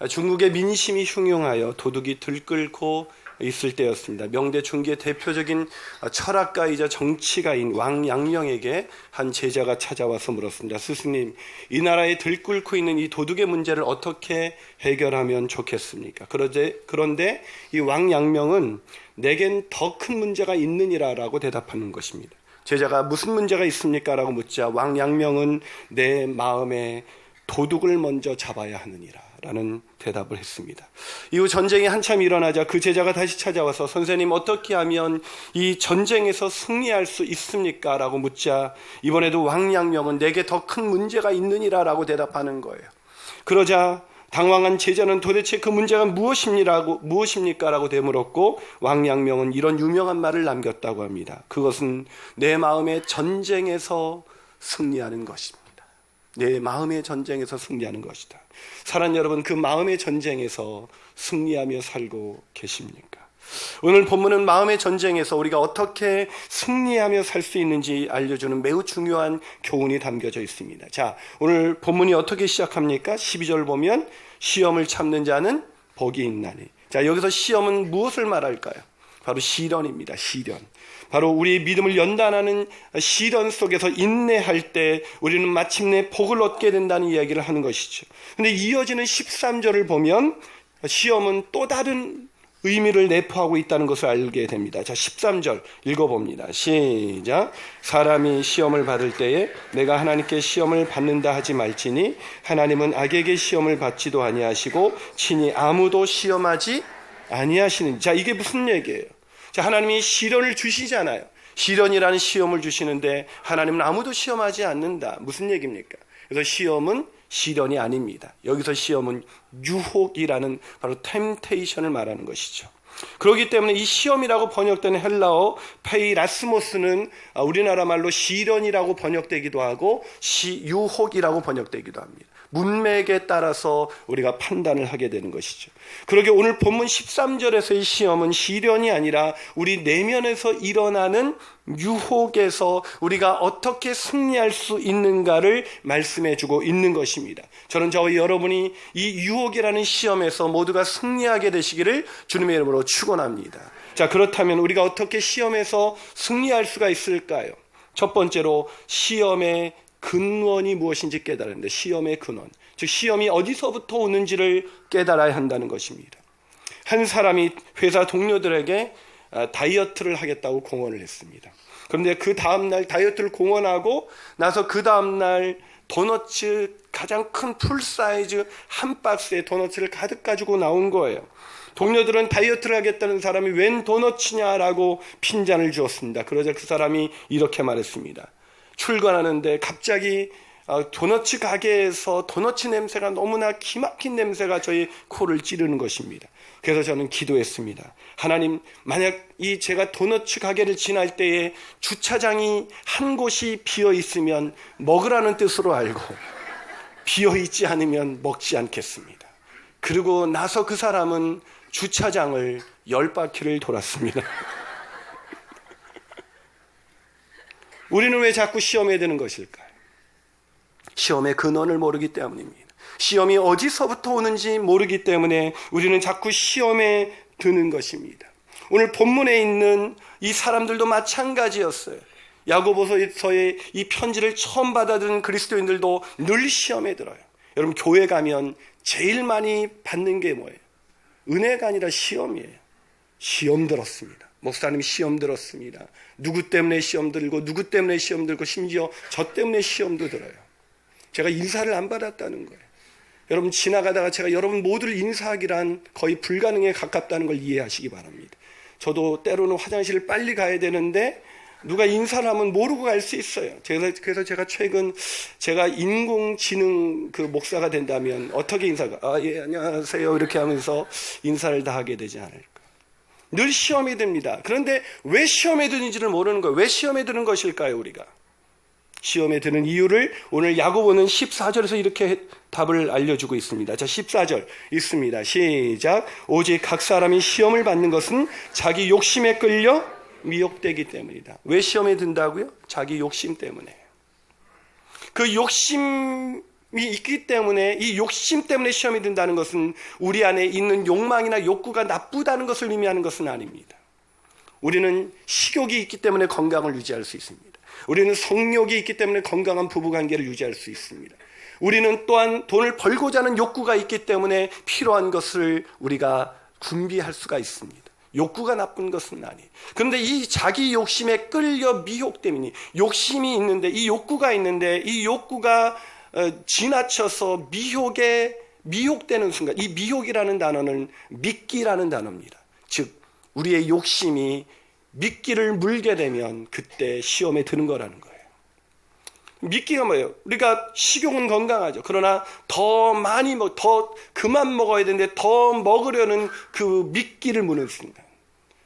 중국의 민심이 흉흉하여 도둑이 들끓고 있을 때였습니다. 명대 중기의 대표적인 철학가이자 정치가인 왕양명에게 한 제자가 찾아와서 물었습니다. 스승님, 이 나라에 들끓고 있는 이 도둑의 문제를 어떻게 해결하면 좋겠습니까? 그런데 이 왕양명은 내겐 더 큰 문제가 있느니라 라고 대답하는 것입니다. 제자가 무슨 문제가 있습니까? 라고 묻자 왕양명은 내 마음에 도둑을 먼저 잡아야 하느니라 라는 대답을 했습니다. 이후 전쟁이 한참 일어나자 그 제자가 다시 찾아와서 선생님, 어떻게 하면 이 전쟁에서 승리할 수 있습니까? 라고 묻자 이번에도 왕양명은 내게 더 큰 문제가 있느니라 라고 대답하는 거예요. 그러자 당황한 제자는 도대체 그 문제가 무엇입니까? 라고 되물었고 왕양명은 이런 유명한 말을 남겼다고 합니다. 그것은 내 마음의 전쟁에서 승리하는 것입니다. 내 마음의 전쟁에서 승리하는 것이다. 사랑하는 여러분, 그 마음의 전쟁에서 승리하며 살고 계십니까? 오늘 본문은 마음의 전쟁에서 우리가 어떻게 승리하며 살 수 있는지 알려주는 매우 중요한 교훈이 담겨져 있습니다. 자, 오늘 본문이 어떻게 시작합니까? 12절 보면 시험을 참는 자는 복이 있나니. 자, 여기서 시험은 무엇을 말할까요? 바로 시련입니다. 시련. 바로 우리의 믿음을 연단하는 시련 속에서 인내할 때 우리는 마침내 복을 얻게 된다는 이야기를 하는 것이죠. 그런데 이어지는 13절을 보면 시험은 또 다른 의미를 내포하고 있다는 것을 알게 됩니다. 자, 13절 읽어봅니다. 시작. 사람이 시험을 받을 때에 내가 하나님께 시험을 받는다 하지 말지니 하나님은 악에게 시험을 받지도 아니하시고 친히 아무도 시험하지 아니하시는. 자, 이게 무슨 얘기예요? 자, 하나님이 시련을 주시잖아요. 시련이라는 시험을 주시는데 하나님은 아무도 시험하지 않는다. 무슨 얘기입니까? 그래서 시험은 시련이 아닙니다. 여기서 시험은 유혹이라는 바로 템테이션을 말하는 것이죠. 그렇기 때문에 이 시험이라고 번역되는 헬라어 페이라스모스는 우리나라 말로 시련이라고 번역되기도 하고 유혹이라고 번역되기도 합니다. 문맥에 따라서 우리가 판단을 하게 되는 것이죠. 그러게 오늘 본문 13절에서의 시험은 시련이 아니라 우리 내면에서 일어나는 유혹에서 우리가 어떻게 승리할 수 있는가를 말씀해 주고 있는 것입니다. 저는 저와 여러분이 이 유혹이라는 시험에서 모두가 승리하게 되시기를 주님의 이름으로 축원합니다. 자, 그렇다면 우리가 어떻게 시험에서 승리할 수가 있을까요? 첫 번째로 시험의 근원이 무엇인지 깨달았는데, 시험의 근원, 즉 시험이 어디서부터 오는지를 깨달아야 한다는 것입니다. 한 사람이 회사 동료들에게 다이어트를 하겠다고 공언을 했습니다. 그런데 그 다음날 다이어트를 공언하고 나서 그 다음날 도너츠, 가장 큰 풀사이즈 한 박스의 도너츠를 가득 가지고 나온 거예요. 동료들은 다이어트를 하겠다는 사람이 웬 도너츠냐라고 핀잔을 주었습니다. 그러자 그 사람이 이렇게 말했습니다. 출근하는데 갑자기 도너츠 가게에서 도너츠 냄새가 너무나 기막힌 냄새가 저희 코를 찌르는 것입니다. 그래서 저는 기도했습니다. 하나님, 만약 제가 도너츠 가게를 지날 때에 주차장이 한 곳이 비어 있으면 먹으라는 뜻으로 알고 비어 있지 않으면 먹지 않겠습니다. 그리고 나서 그 사람은 주차장을 10바퀴를 돌았습니다. 우리는 왜 자꾸 시험에 드는 것일까요? 시험의 근원을 모르기 때문입니다. 시험이 어디서부터 오는지 모르기 때문에 우리는 자꾸 시험에 드는 것입니다. 오늘 본문에 있는 이 사람들도 마찬가지였어요. 야고보서의 이 편지를 처음 받아들인 그리스도인들도 늘 시험에 들어요. 여러분, 교회 가면 제일 많이 받는 게 뭐예요? 은혜가 아니라 시험이에요. 시험 들었습니다. 목사님이 시험 들었습니다. 누구 때문에 시험 들고 누구 때문에 시험 들고 심지어 저 때문에 시험도 들어요. 제가 인사를 안 받았다는 거예요. 여러분, 지나가다가 제가 여러분 모두를 인사하기란 거의 불가능에 가깝다는 걸 이해하시기 바랍니다. 저도 때로는 화장실을 빨리 가야 되는데 누가 인사를 하면 모르고 갈 수 있어요. 그래서 제가 최근 제가 인공지능 그 목사가 된다면 어떻게 예, 안녕하세요 이렇게 하면서 인사를 다 하게 되지 않을까. 늘 시험이 듭니다. 그런데 왜 시험에 드는지를 모르는 거예요. 왜 시험에 드는 것일까요, 우리가? 시험에 드는 이유를 오늘 야고보는 14절에서 이렇게 답을 알려주고 있습니다. 자, 14절 있습니다. 시작. 오직 각 사람이 시험을 받는 것은 자기 욕심에 끌려 미혹되기 때문이다. 왜 시험에 든다고요? 자기 욕심 때문에. 그 욕심이 있기 때문에, 이 욕심 때문에 시험이 든다는 것은 우리 안에 있는 욕망이나 욕구가 나쁘다는 것을 의미하는 것은 아닙니다. 우리는 식욕이 있기 때문에 건강을 유지할 수 있습니다. 우리는 성욕이 있기 때문에 건강한 부부관계를 유지할 수 있습니다. 우리는 또한 돈을 벌고자 하는 욕구가 있기 때문에 필요한 것을 우리가 준비할 수가 있습니다. 욕구가 나쁜 것은 아니에요. 그런데 이 자기 욕심에 끌려 미혹되니, 욕심이 있는데, 이 욕구가 있는데, 이 욕구가 지나쳐서 미혹되는 순간, 이 미혹이라는 단어는 미끼라는 단어입니다. 즉 우리의 욕심이 미끼를 물게 되면 그때 시험에 드는 거라는 거예요. 미끼가 뭐예요? 우리가 식욕은 건강하죠. 그러나 더 많이 더 그만 먹어야 되는데 더 먹으려는 그 미끼를 무는 순간,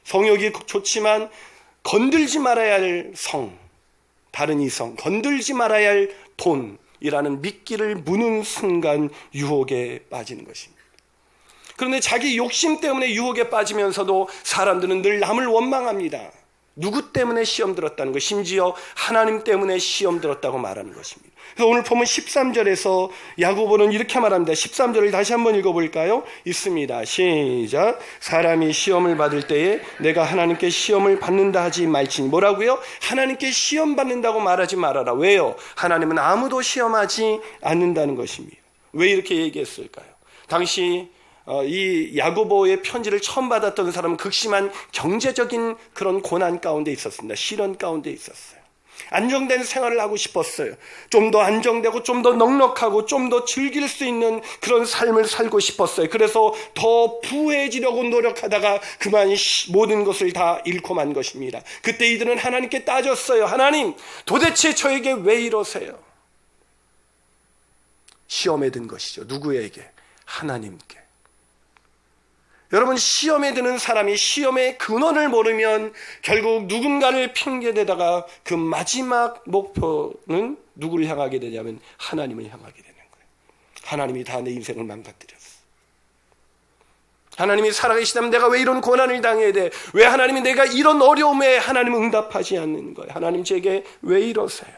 성욕이 좋지만 건들지 말아야 할 다른 이성, 건들지 말아야 할 돈이라는 미끼를 무는 순간 유혹에 빠지는 것입니다. 그런데 자기 욕심 때문에 유혹에 빠지면서도 사람들은 늘 남을 원망합니다. 누구 때문에 시험 들었다는 것, 심지어 하나님 때문에 시험 들었다고 말하는 것입니다. 그래서 오늘 보면 13절에서 야고보는 이렇게 말합니다. 13절을 다시 한번 읽어볼까요? 있습니다. 시작. 사람이 시험을 받을 때에 내가 하나님께 시험을 받는다 하지 말지니. 뭐라고요? 하나님께 시험 받는다고 말하지 말아라. 왜요? 하나님은 아무도 시험하지 않는다는 것입니다. 왜 이렇게 얘기했을까요? 당시 이 야고보의 편지를 처음 받았던 사람은 극심한 경제적인 그런 고난 가운데 있었습니다. 시련 가운데 있었어요. 안정된 생활을 하고 싶었어요. 좀 더 안정되고 좀 더 넉넉하고 좀 더 즐길 수 있는 그런 삶을 살고 싶었어요. 그래서 더 부해지려고 노력하다가 그만 모든 것을 다 잃고 만 것입니다. 그때 이들은 하나님께 따졌어요. 하나님, 도대체 저에게 왜 이러세요? 시험에 든 것이죠. 누구에게? 하나님께. 여러분, 시험에 드는 사람이 시험의 근원을 모르면 결국 누군가를 핑계대다가 그 마지막 목표는 누구를 향하게 되냐면 하나님을 향하게 되는 거예요. 하나님이 다 내 인생을 망가뜨렸어. 하나님이 살아계시다면 내가 왜 이런 고난을 당해야 돼? 왜 하나님이 내가 이런 어려움에 하나님은 응답하지 않는 거예요? 하나님 제게 왜 이러세요?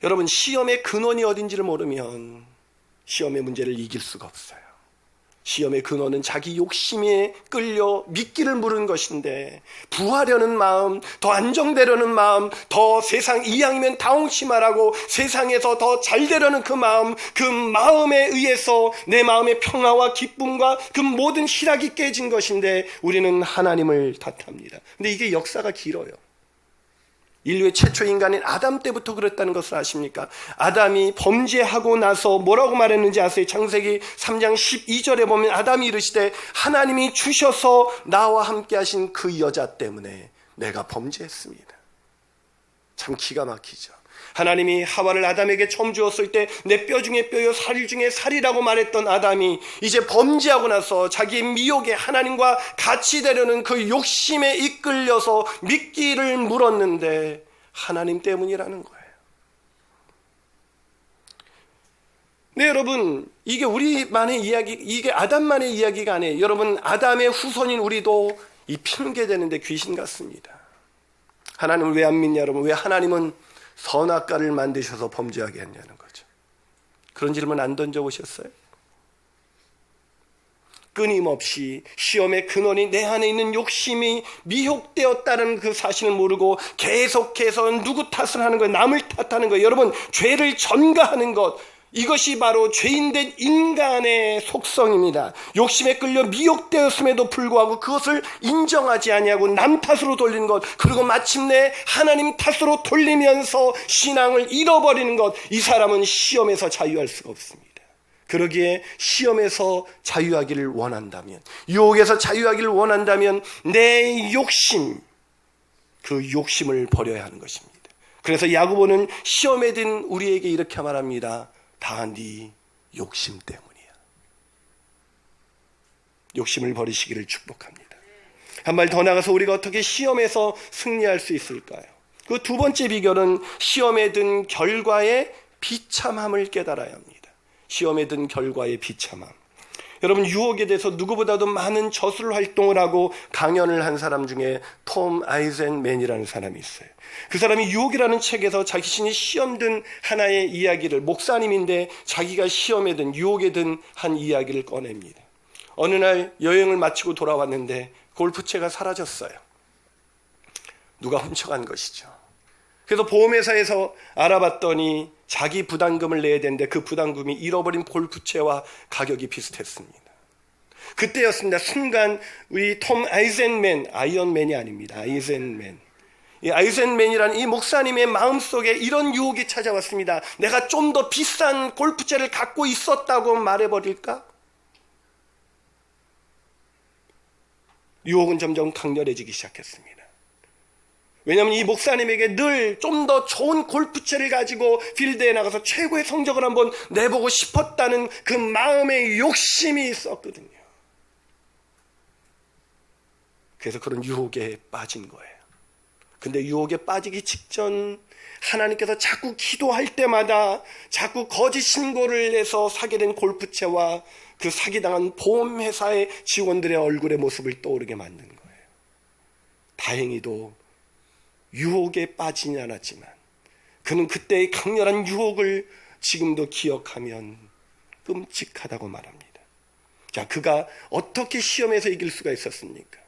여러분, 시험의 근원이 어딘지를 모르면 시험의 문제를 이길 수가 없어요. 시험의 근원은 자기 욕심에 끌려 미끼를 물은 것인데, 부하려는 마음, 더 안정되려는 마음, 더 세상 이왕이면 다홍치마라고 세상에서 더 잘되려는 그 마음에 의해서 내 마음의 평화와 기쁨과 그 모든 희락이 깨진 것인데 우리는 하나님을 탓합니다. 근데 이게 역사가 길어요. 인류의 최초 인간인 아담 때부터 그랬다는 것을 아십니까? 아담이 범죄하고 나서 뭐라고 말했는지 아세요? 창세기 3장 12절에 보면 아담이 이르시되 하나님이 주셔서 나와 함께 하신 그 여자 때문에 내가 범죄했습니다. 참 기가 막히죠. 하나님이 하와를 아담에게 처음 주었을 때 내 뼈 중에 뼈요 살 중에 살이라고 말했던 아담이 이제 범죄하고 나서 자기의 미혹에 하나님과 같이 되려는 그 욕심에 이끌려서 미끼를 물었는데 하나님 때문이라는 거예요. 네, 여러분, 이게 우리만의 이야기, 이게 아담만의 이야기가 아니에요. 여러분, 아담의 후손인 우리도 이 핑계대는데 귀신 같습니다. 하나님을 왜 안 믿냐, 여러분? 왜 하나님은 선악과를 만드셔서 범죄하게 했냐는 거죠. 그런 질문 안 던져보셨어요? 끊임없이 시험의 근원이 내 안에 있는 욕심이 미혹되었다는 그 사실을 모르고 계속해서 누구 탓을 하는 거예요? 남을 탓하는 거예요. 여러분, 죄를 전가하는 것, 이것이 바로 죄인된 인간의 속성입니다. 욕심에 끌려 미혹되었음에도 불구하고 그것을 인정하지 아니하고 남 탓으로 돌리는 것, 그리고 마침내 하나님 탓으로 돌리면서 신앙을 잃어버리는 것, 이 사람은 시험에서 자유할 수가 없습니다. 그러기에 시험에서 자유하기를 원한다면, 유혹에서 자유하기를 원한다면 내 욕심, 그 욕심을 버려야 하는 것입니다. 그래서 야고보는 시험에 든 우리에게 이렇게 말합니다. 다 네 욕심 때문이야. 욕심을 버리시기를 축복합니다. 한 발 더 나가서 우리가 어떻게 시험에서 승리할 수 있을까요? 그 두 번째 비결은 시험에 든 결과의 비참함을 깨달아야 합니다. 시험에 든 결과의 비참함. 여러분, 유혹에 대해서 누구보다도 많은 저술 활동을 하고 강연을 한 사람 중에 톰 아이젠맨이라는 사람이 있어요. 그 사람이 유혹이라는 책에서 자신이 시험 든 하나의 이야기를, 목사님인데 자기가 시험에 든, 유혹에 든 한 이야기를 꺼냅니다. 어느 날 여행을 마치고 돌아왔는데 골프채가 사라졌어요. 누가 훔쳐간 것이죠. 그래서 보험회사에서 알아봤더니 자기 부담금을 내야 되는데 그 부담금이 잃어버린 골프채와 가격이 비슷했습니다. 그때였습니다. 순간 우리 톰 아이젠맨, 아이언맨이 아닙니다. 아이젠맨. 이 아이젠맨이라는 이 목사님의 마음속에 이런 유혹이 찾아왔습니다. 내가 좀 더 비싼 골프채를 갖고 있었다고 말해버릴까? 유혹은 점점 강렬해지기 시작했습니다. 왜냐하면 이 목사님에게 늘 좀 더 좋은 골프채를 가지고 필드에 나가서 최고의 성적을 한번 내보고 싶었다는 그 마음의 욕심이 있었거든요. 그래서 그런 유혹에 빠진 거예요. 근데 유혹에 빠지기 직전 하나님께서 자꾸 기도할 때마다 자꾸 거짓 신고를 해서 사게 된 골프채와 그 사기당한 보험회사의 직원들의 얼굴의 모습을 떠오르게 만든 거예요. 다행히도 유혹에 빠지지 않았지만 그는 그때의 강렬한 유혹을 지금도 기억하면 끔찍하다고 말합니다. 자, 그가 어떻게 시험에서 이길 수가 있었습니까?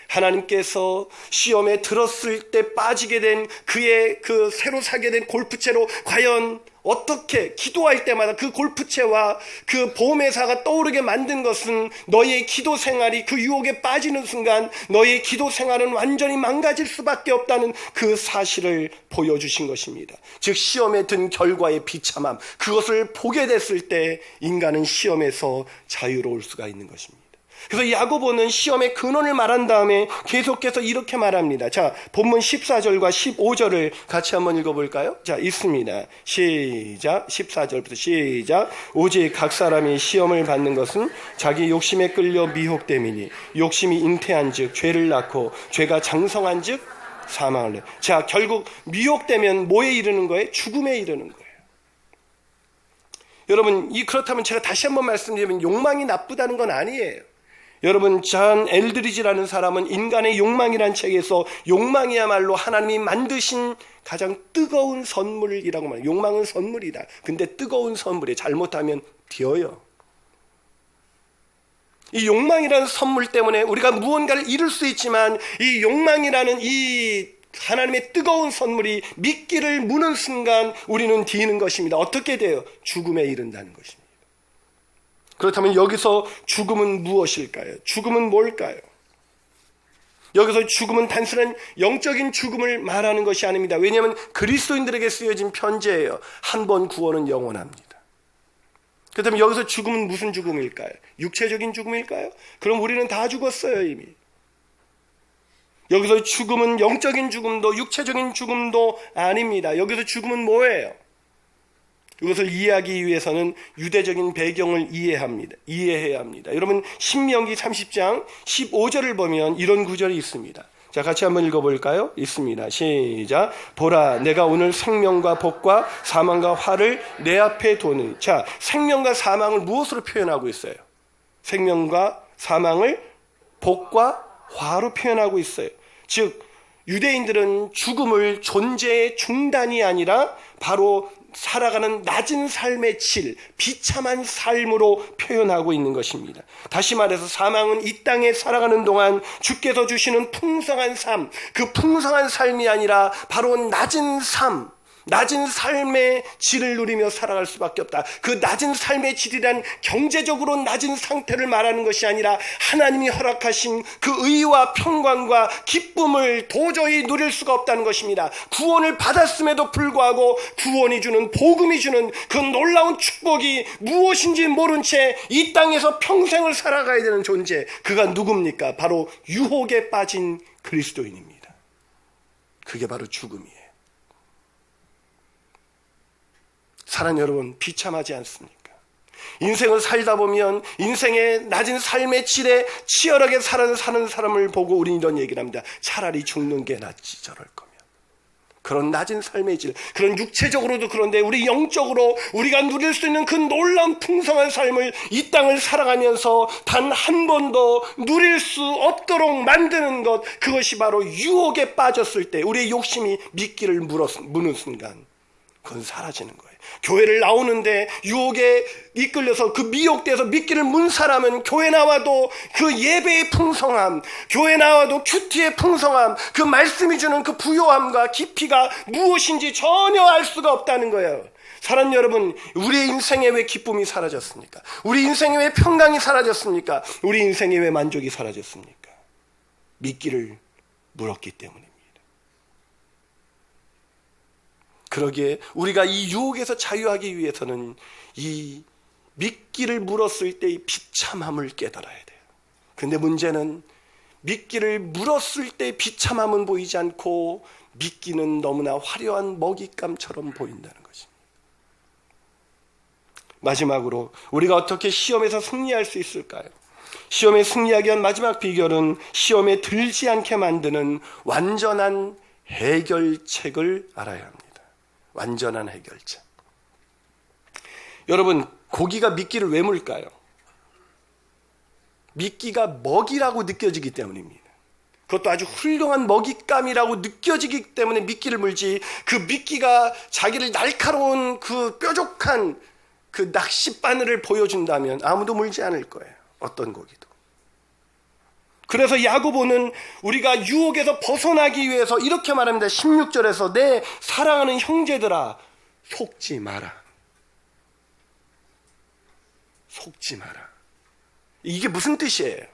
하나님께서 시험에 들었을 때 빠지게 된 그의 그 새로 사게 된 골프채로 과연 어떻게 기도할 때마다 그 골프채와 그 보험회사가 떠오르게 만든 것은 너희의 기도 생활이 그 유혹에 빠지는 순간 너희의 기도 생활은 완전히 망가질 수밖에 없다는 그 사실을 보여주신 것입니다. 즉 시험에 든 결과의 비참함, 그것을 보게 됐을 때 인간은 시험에서 자유로울 수가 있는 것입니다. 그래서 야고보는 시험의 근원을 말한 다음에 계속해서 이렇게 말합니다. 자, 본문 14절과 15절을 같이 한번 읽어볼까요? 자, 있습니다. 시작. 14절부터 시작. 오직 각 사람이 시험을 받는 것은 자기 욕심에 끌려 미혹됨이니 욕심이 잉태한 즉 죄를 낳고 죄가 장성한 즉 사망을 내. 자, 결국 미혹되면 뭐에 이르는 거예요? 죽음에 이르는 거예요. 여러분, 그렇다면 제가 다시 한번 말씀드리면 욕망이 나쁘다는 건 아니에요. 여러분, 존 엘드리지라는 사람은 인간의 욕망이라는 책에서 욕망이야말로 하나님이 만드신 가장 뜨거운 선물이라고 말해요. 욕망은 선물이다. 근데 뜨거운 선물이 잘못하면 뒤어요. 이 욕망이라는 선물 때문에 우리가 무언가를 이룰 수 있지만 이 욕망이라는 이 하나님의 뜨거운 선물이 미끼를 무는 순간 우리는 뒤는 것입니다. 어떻게 돼요? 죽음에 이른다는 것입니다. 그렇다면 여기서 죽음은 무엇일까요? 죽음은 뭘까요? 여기서 죽음은 단순한 영적인 죽음을 말하는 것이 아닙니다. 왜냐하면 그리스도인들에게 쓰여진 편지예요. 한 번 구원은 영원합니다. 그렇다면 여기서 죽음은 무슨 죽음일까요? 육체적인 죽음일까요? 그럼 우리는 다 죽었어요, 이미. 여기서 죽음은 영적인 죽음도 육체적인 죽음도 아닙니다. 여기서 죽음은 뭐예요? 이것을 이해하기 위해서는 유대적인 배경을 이해해야 합니다. 여러분, 신명기 30장 15절을 보면 이런 구절이 있습니다. 자, 같이 한번 읽어볼까요? 있습니다. 시작. 보라, 내가 오늘 생명과 복과 사망과 화를 내 앞에 두니. 자, 생명과 사망을 무엇으로 표현하고 있어요? 생명과 사망을 복과 화로 표현하고 있어요. 즉, 유대인들은 죽음을 존재의 중단이 아니라 바로 살아가는 낮은 삶의 질, 비참한 삶으로 표현하고 있는 것입니다. 다시 말해서 사망은 이 땅에 살아가는 동안 주께서 주시는 풍성한 삶, 그 풍성한 삶이 아니라 바로 낮은 삶, 낮은 삶의 질을 누리며 살아갈 수밖에 없다. 그 낮은 삶의 질이란 경제적으로 낮은 상태를 말하는 것이 아니라 하나님이 허락하신 그 의와 평강과 기쁨을 도저히 누릴 수가 없다는 것입니다. 구원을 받았음에도 불구하고 구원이 주는, 복음이 주는 그 놀라운 축복이 무엇인지 모른 채 이 땅에서 평생을 살아가야 되는 존재, 그가 누굽니까? 바로 유혹에 빠진 그리스도인입니다. 그게 바로 죽음이에요. 사랑하는 여러분, 비참하지 않습니까? 인생을 살다 보면 인생의 낮은 삶의 질에 치열하게 사는 사람을 보고 우리는 이런 얘기를 합니다. 차라리 죽는 게 낫지, 저럴 거면. 그런 낮은 삶의 질, 그런 육체적으로도 그런데 우리 영적으로 우리가 누릴 수 있는 그 놀라운 풍성한 삶을 이 땅을 살아가면서 단 한 번도 누릴 수 없도록 만드는 것, 그것이 바로 유혹에 빠졌을 때 우리의 욕심이 미끼를 무는 순간 그건 사라지는 거예요. 교회를 나오는데 유혹에 이끌려서 그 미혹돼서 미끼를 문 사람은 교회 나와도 그 예배의 풍성함, 교회 나와도 큐티의 풍성함, 그 말씀이 주는 그 부요함과 깊이가 무엇인지 전혀 알 수가 없다는 거예요. 사랑하는 여러분, 우리의 인생에 왜 기쁨이 사라졌습니까? 우리 인생에 왜 평강이 사라졌습니까? 우리 인생에 왜 만족이 사라졌습니까? 미끼를 물었기 때문입니다. 그러기에 우리가 이 유혹에서 자유하기 위해서는 이 미끼를 물었을 때의 비참함을 깨달아야 돼요. 근데 문제는 미끼를 물었을 때 비참함은 보이지 않고 미끼는 너무나 화려한 먹잇감처럼 보인다는 것입니다. 마지막으로 우리가 어떻게 시험에서 승리할 수 있을까요? 시험에 승리하기 위한 마지막 비결은 시험에 들지 않게 만드는 완전한 해결책을 알아야 합니다. 완전한 해결책. 여러분, 고기가 미끼를 왜 물까요? 미끼가 먹이라고 느껴지기 때문입니다. 그것도 아주 훌륭한 먹잇감이라고 느껴지기 때문에 미끼를 물지, 그 미끼가 자기를 날카로운 그 뾰족한 그 낚싯바늘을 보여준다면 아무도 물지 않을 거예요. 어떤 고기도. 그래서 야고보는 우리가 유혹에서 벗어나기 위해서 이렇게 말합니다. 16절에서 내 사랑하는 형제들아, 속지 마라. 속지 마라. 이게 무슨 뜻이에요?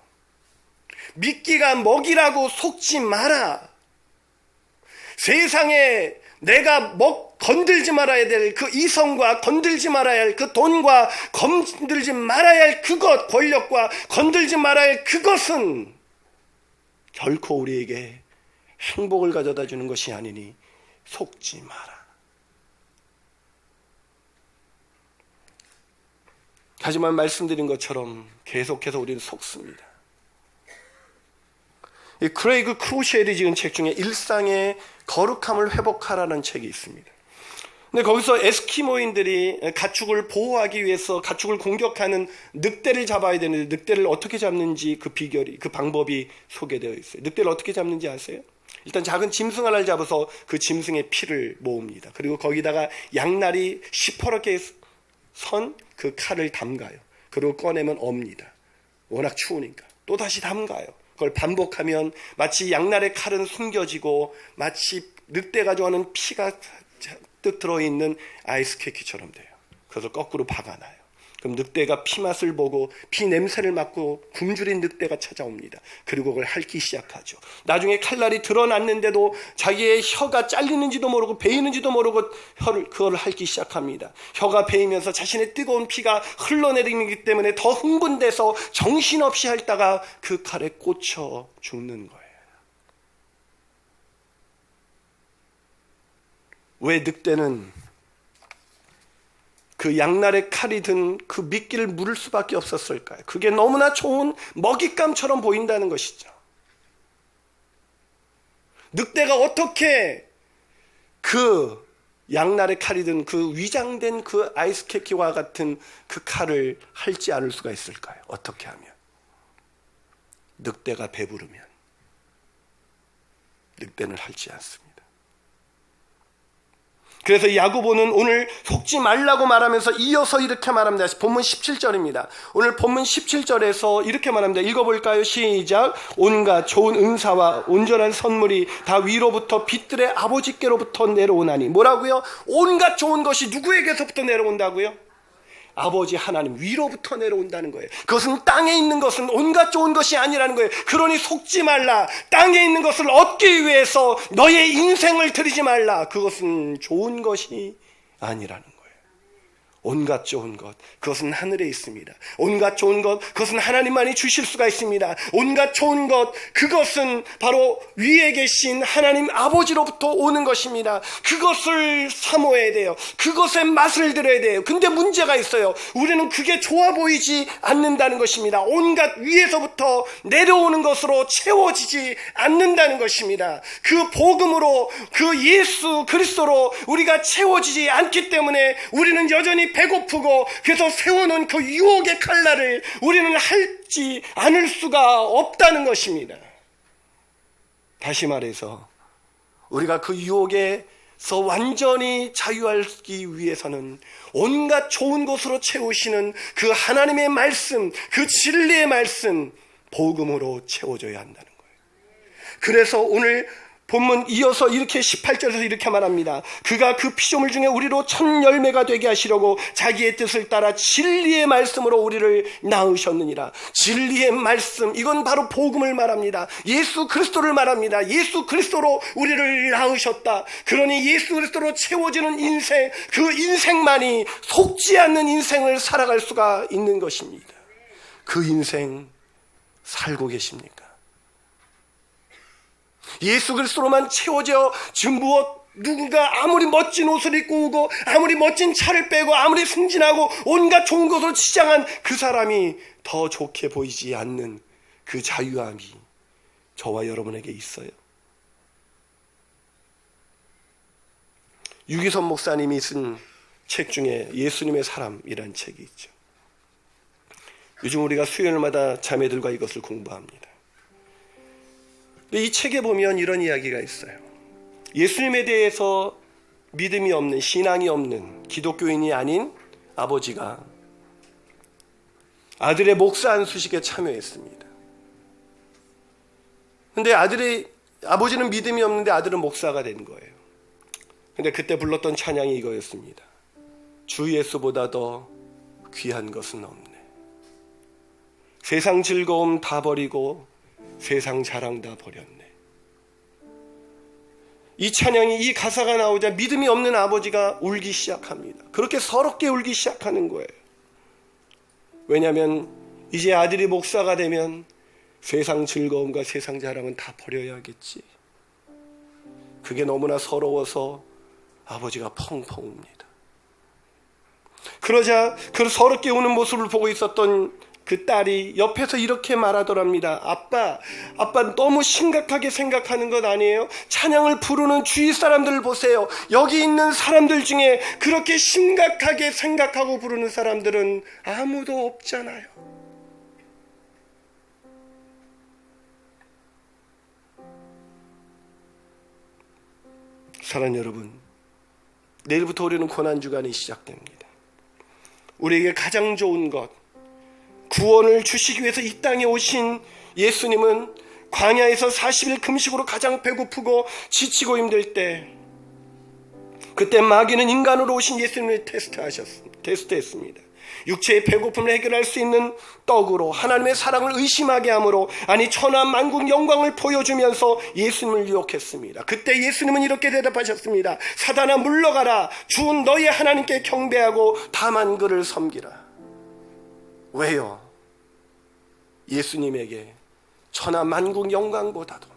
미끼가 먹이라고 속지 마라. 세상에 내가 건들지 말아야 될 그 이성과 건들지 말아야 할 그 돈과 건들지 말아야 할 그것, 권력과 건들지 말아야 할 그것은 결코 우리에게 행복을 가져다 주는 것이 아니니 속지 마라. 하지만 말씀드린 것처럼 계속해서 우리는 속습니다. 이 크레이그 크루쉘이 지은 책 중에 일상의 거룩함을 회복하라는 책이 있습니다. 근데 거기서 에스키모인들이 가축을 보호하기 위해서 가축을 공격하는 늑대를 잡아야 되는데 늑대를 어떻게 잡는지 그 비결이, 그 방법이 소개되어 있어요. 늑대를 어떻게 잡는지 아세요? 일단 작은 짐승 하나를 잡아서 그 짐승의 피를 모읍니다. 그리고 거기다가 양날이 시퍼렇게 선 그 칼을 담가요. 그리고 꺼내면 옵니다. 워낙 추우니까. 또 다시 담가요. 그걸 반복하면 마치 양날의 칼은 숨겨지고 마치 늑대가 좋아하는 피가 뜻 들어있는 아이스 케이크처럼 돼요. 그래서 거꾸로 박아놔요. 그럼 늑대가 피 맛을 보고 피 냄새를 맡고 굶주린 늑대가 찾아옵니다. 그리고 그걸 핥기 시작하죠. 나중에 칼날이 드러났는데도 자기의 혀가 잘리는지도 모르고 베이는지도 모르고 그걸 핥기 시작합니다. 혀가 베이면서 자신의 뜨거운 피가 흘러내리기 때문에 더 흥분돼서 정신없이 핥다가 그 칼에 꽂혀 죽는 거예요. 왜 늑대는 그 양날의 칼이 든 그 미끼를 물을 수밖에 없었을까요? 그게 너무나 좋은 먹잇감처럼 보인다는 것이죠. 늑대가 어떻게 그 양날의 칼이 든 그 위장된 그 아이스 케이크와 같은 그 칼을 핥지 않을 수가 있을까요? 어떻게 하면? 늑대가 배부르면 늑대는 핥지 않습니다. 그래서 야고보는 오늘 속지 말라고 말하면서 이어서 이렇게 말합니다. 본문 17절입니다. 오늘 본문 17절에서 이렇게 말합니다. 읽어볼까요? 시작. 온갖 좋은 은사와 온전한 선물이 다 위로부터 빛들의 아버지께로부터 내려오나니. 뭐라고요? 온갖 좋은 것이 누구에게서부터 내려온다고요? 아버지 하나님 위로부터 내려온다는 거예요. 그것은 땅에 있는 것은 온갖 좋은 것이 아니라는 거예요. 그러니 속지 말라. 땅에 있는 것을 얻기 위해서 너의 인생을 들이지 말라. 그것은 좋은 것이 아니라는 거예요. 온갖 좋은 것, 그것은 하늘에 있습니다. 온갖 좋은 것, 그것은 하나님만이 주실 수가 있습니다. 온갖 좋은 것, 그것은 바로 위에 계신 하나님 아버지로부터 오는 것입니다. 그것을 사모해야 돼요. 그것의 맛을 들어야 돼요. 근데 문제가 있어요. 우리는 그게 좋아 보이지 않는다는 것입니다. 온갖 위에서부터 내려오는 것으로 채워지지 않는다는 것입니다. 그 복음으로, 그 예수 그리스도로 우리가 채워지지 않기 때문에 우리는 여전히 배고프고, 그래서 세워놓은 그 유혹의 칼날을 우리는 할지 않을 수가 없다는 것입니다. 다시 말해서 우리가 그 유혹에서 완전히 자유하기 위해서는 온갖 좋은 것으로 채우시는 그 하나님의 말씀, 그 진리의 말씀, 복음으로 채워줘야 한다는 거예요. 그래서 오늘 본문 이어서 이렇게 18절에서 이렇게 말합니다. 그가 그 피조물 중에 우리로 첫 열매가 되게 하시려고 자기의 뜻을 따라 진리의 말씀으로 우리를 낳으셨느니라. 진리의 말씀, 이건 바로 복음을 말합니다. 예수 그리스도를 말합니다. 예수 그리스도로 우리를 낳으셨다. 그러니 예수 그리스도로 채워지는 인생, 그 인생만이 속지 않는 인생을 살아갈 수가 있는 것입니다. 그 인생 살고 계십니까? 예수 그리스도로만 채워져 지금 누군가 아무리 멋진 옷을 입고 오고 아무리 멋진 차를 빼고 아무리 승진하고 온갖 좋은 것으로 치장한 그 사람이 더 좋게 보이지 않는 그 자유함이 저와 여러분에게 있어요. 유기선 목사님이 쓴 책 중에 예수님의 사람이라는 책이 있죠. 요즘 우리가 수요일마다 자매들과 이것을 공부합니다. 이 책에 보면 이런 이야기가 있어요. 예수님에 대해서 믿음이 없는, 신앙이 없는 기독교인이 아닌 아버지가 아들의 목사 안수식에 참여했습니다. 근데 아버지는 믿음이 없는데 아들은 목사가 된 거예요. 근데 그때 불렀던 찬양이 이거였습니다. 주 예수보다 더 귀한 것은 없네. 세상 즐거움 다 버리고 세상 자랑 다 버렸네. 이 찬양이, 이 가사가 나오자 믿음이 없는 아버지가 울기 시작합니다. 그렇게 서럽게 울기 시작하는 거예요. 왜냐하면 이제 아들이 목사가 되면 세상 즐거움과 세상 자랑은 다 버려야겠지. 그게 너무나 서러워서 아버지가 펑펑 웁니다. 그러자 그 서럽게 우는 모습을 보고 있었던 그 딸이 옆에서 이렇게 말하더랍니다. 아빠 너무 심각하게 생각하는 것 아니에요? 찬양을 부르는 주위 사람들을 보세요. 여기 있는 사람들 중에 그렇게 심각하게 생각하고 부르는 사람들은 아무도 없잖아요. 사랑하는 여러분, 내일부터 우리는 고난주간이 시작됩니다. 우리에게 가장 좋은 것, 구원을 주시기 위해서 이 땅에 오신 예수님은 광야에서 40일 금식으로 가장 배고프고 지치고 힘들 때, 그때 마귀는 인간으로 오신 예수님을 테스트했습니다. 육체의 배고픔을 해결할 수 있는 떡으로 하나님의 사랑을 의심하게 함으로, 아니 천하 만국 영광을 보여주면서 예수님을 유혹했습니다. 그때 예수님은 이렇게 대답하셨습니다. 사단아 물러가라. 주 너희 하나님께 경배하고 다만 그를 섬기라. 왜요? 예수님에게 천하 만국 영광보다도,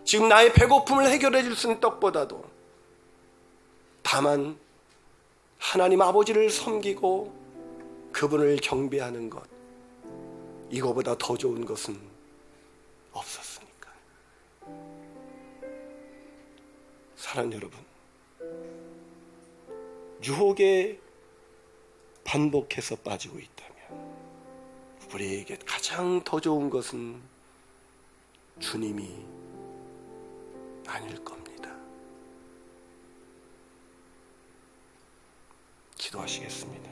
지금 나의 배고픔을 해결해 줄 수 있는 떡보다도 다만 하나님 아버지를 섬기고 그분을 경배하는 것, 이거보다 더 좋은 것은 없었으니까. 사랑하는 여러분, 유혹에 반복해서 빠지고 있다면 우리에게 가장 더 좋은 것은 주님이 아닐 겁니다. 기도하시겠습니다.